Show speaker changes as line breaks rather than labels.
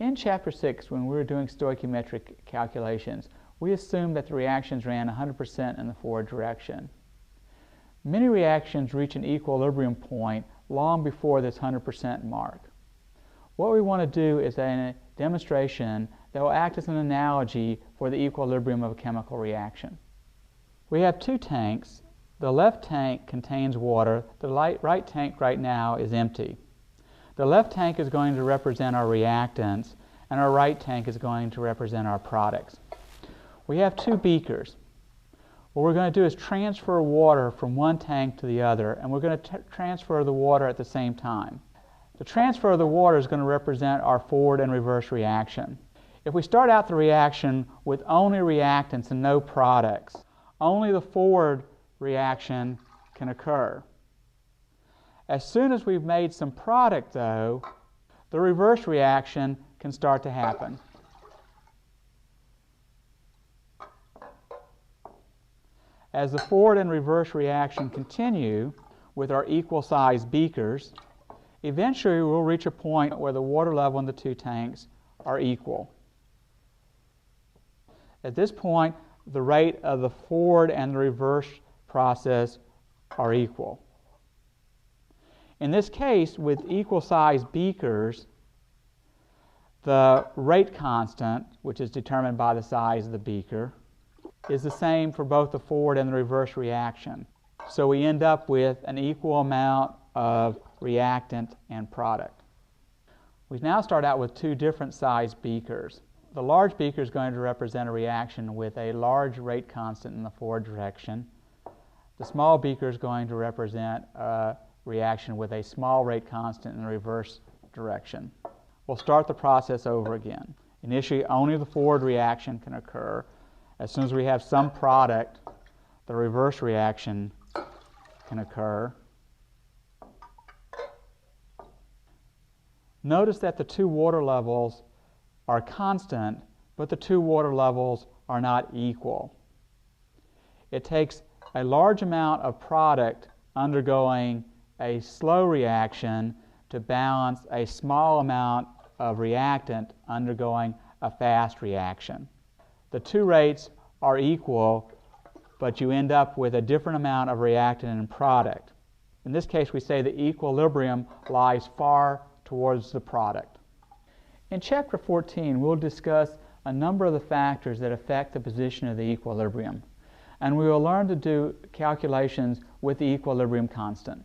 In Chapter 6, when we were doing stoichiometric calculations, we assumed that the reactions ran 100% in the forward direction. Many reactions reach an equilibrium point long before this 100% mark. What we want to do is a demonstration that will act as an analogy for the equilibrium of a chemical reaction. We have two tanks. The left tank contains water. The right tank right now is empty. The left tank is going to represent our reactants, and our right tank is going to represent our products. We have two beakers. What we're going to do is transfer water from one tank to the other, and we're going to transfer the water at the same time. The transfer of the water is going to represent our forward and reverse reaction. If we start out the reaction with only reactants and no products, only the forward reaction can occur. As soon as we've made some product, though, the reverse reaction can start to happen. As the forward and reverse reaction continue with our equal-sized beakers, eventually we'll reach a point where the water level in the two tanks are equal. At this point, the rate of the forward and the reverse process are equal. In this case, with equal-sized beakers, the rate constant, which is determined by the size of the beaker, is the same for both the forward and the reverse reaction. So we end up with an equal amount of reactant and product. We now start out with two different sized beakers. The large beaker is going to represent a reaction with a large rate constant in the forward direction. The small beaker is going to represent a reaction with a small rate constant in the reverse direction. We'll start the process over again. Initially, only the forward reaction can occur. As soon as we have some product, the reverse reaction can occur. Notice that the two water levels are constant, but the two water levels are not equal. It takes a large amount of product undergoing a slow reaction to balance a small amount of reactant undergoing a fast reaction. The two rates are equal, but you end up with a different amount of reactant and product. In this case, we say the equilibrium lies far towards the product. In Chapter 14, we'll discuss a number of the factors that affect the position of the equilibrium, and we will learn to do calculations with the equilibrium constant.